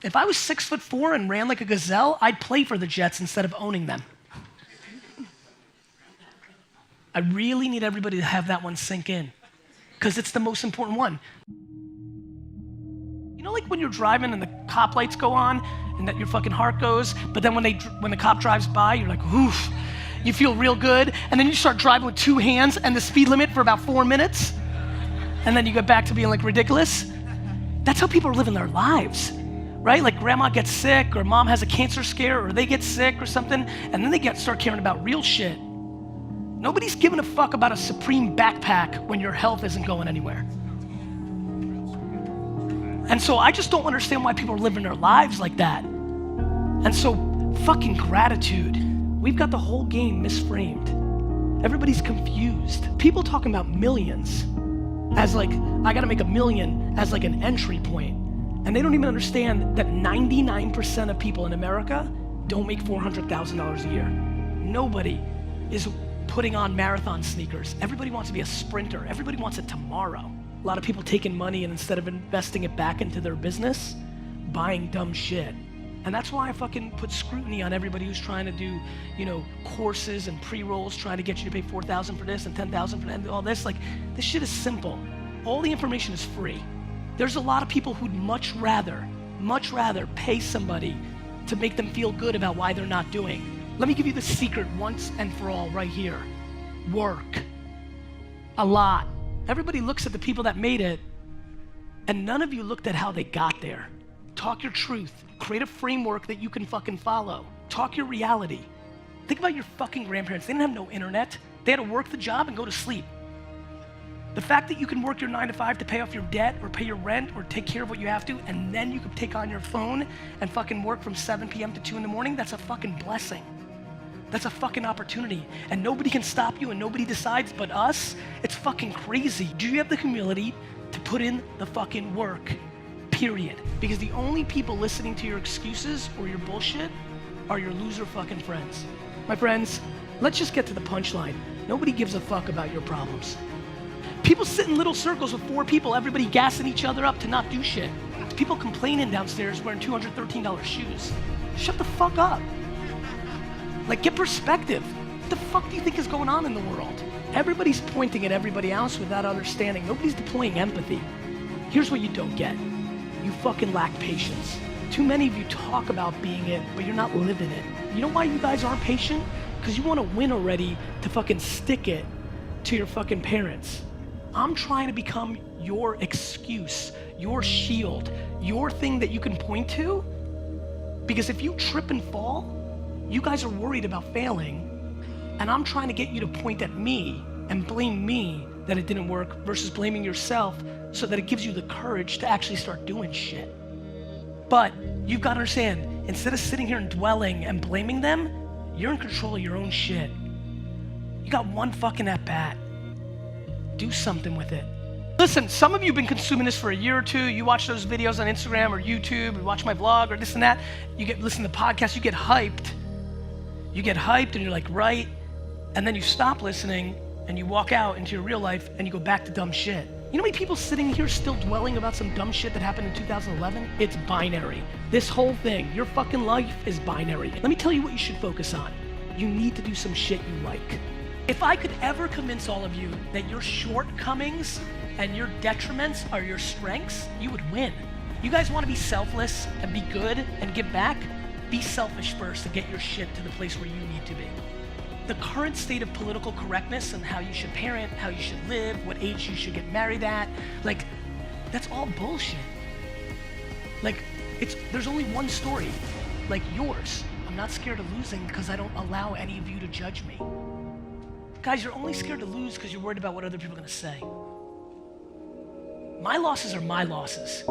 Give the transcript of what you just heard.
If I was 6'4" and ran like a gazelle, I'd play for the Jets instead of owning them. I really need everybody to have that one sink in, because it's the most important one. You know, like when you're driving and the cop lights go on and that your fucking heart goes, but then when the cop drives by, you're like, oof, you feel real good, and then you start driving with 2 hands and the speed limit for about 4 minutes, and then you get back to being like ridiculous. That's how people are living their lives, right? Like grandma gets sick, or mom has a cancer scare, or they get sick or something, and then they start caring about real shit. Nobody's giving a fuck about a Supreme backpack when your health isn't going anywhere. And so I just don't understand why people are living their lives like that. And so fucking gratitude. We've got the whole game misframed. Everybody's confused. People talking about millions as like, I gotta make $1 million as like an entry point. And they don't even understand that 99% of people in America don't make $400,000 a year. Nobody is putting on marathon sneakers. Everybody wants to be a sprinter. Everybody wants it tomorrow. A lot of people taking money and instead of investing it back into their business, buying dumb shit. And that's why I fucking put scrutiny on everybody who's trying to do, you know, courses and pre-rolls, trying to get you to pay $4,000 for this and $10,000 for that and all this. Like, this shit is simple. All the information is free. There's a lot of people who'd much rather pay somebody to make them feel good about why they're not doing. Let me give you the secret once and for all right here. Work. A lot. Everybody looks at the people that made it, and none of you looked at how they got there. Talk your truth. Create a framework that you can fucking follow. Talk your reality. Think about your fucking grandparents. They didn't have no internet. They had to work the job and go to sleep. The fact that you can work your 9 to 5 to pay off your debt or pay your rent or take care of what you have to, and then you can take on your phone and fucking work from 7 p.m. to 2 in the morning, that's a fucking blessing. That's a fucking opportunity. And nobody can stop you and nobody decides but us. It's fucking crazy. Do you have the humility to put in the fucking work? Period. Because the only people listening to your excuses or your bullshit are your loser fucking friends. My friends, let's just get to the punchline. Nobody gives a fuck about your problems. People sit in little circles with 4 people, everybody gassing each other up to not do shit. People complaining downstairs wearing $213 shoes. Shut the fuck up. Like, get perspective. What the fuck do you think is going on in the world? Everybody's pointing at everybody else without understanding. Nobody's deploying empathy. Here's what you don't get. You fucking lack patience. Too many of you talk about being it, but you're not living it. You know why you guys aren't patient? Because you want to win already to fucking stick it to your fucking parents. I'm trying to become your excuse, your shield, your thing that you can point to. Because if you trip and fall, you guys are worried about failing, and I'm trying to get you to point at me and blame me that it didn't work versus blaming yourself so that it gives you the courage to actually start doing shit. But you've got to understand, instead of sitting here and dwelling and blaming them, you're in control of your own shit. You got one fucking at bat. Do something with it. Listen, some of you have been consuming this for a year or two. You watch those videos on Instagram or YouTube, or watch my vlog or this and that. You listen to podcasts, you get hyped. You get hyped and you're like, right. And then you stop listening and you walk out into your real life and you go back to dumb shit. You know how many people sitting here still dwelling about some dumb shit that happened in 2011? It's binary. This whole thing, your fucking life is binary. Let me tell you what you should focus on. You need to do some shit you like. If I could ever convince all of you that your shortcomings and your detriments are your strengths, you would win. You guys want to be selfless and be good and give back? Be selfish first to get your shit to the place where you need to be. The current state of political correctness and how you should parent, how you should live, what age you should get married at, like, that's all bullshit. Like, there's only one story, like yours. I'm not scared of losing because I don't allow any of you to judge me. Guys, you're only scared to lose because you're worried about what other people are gonna say. My losses are my losses.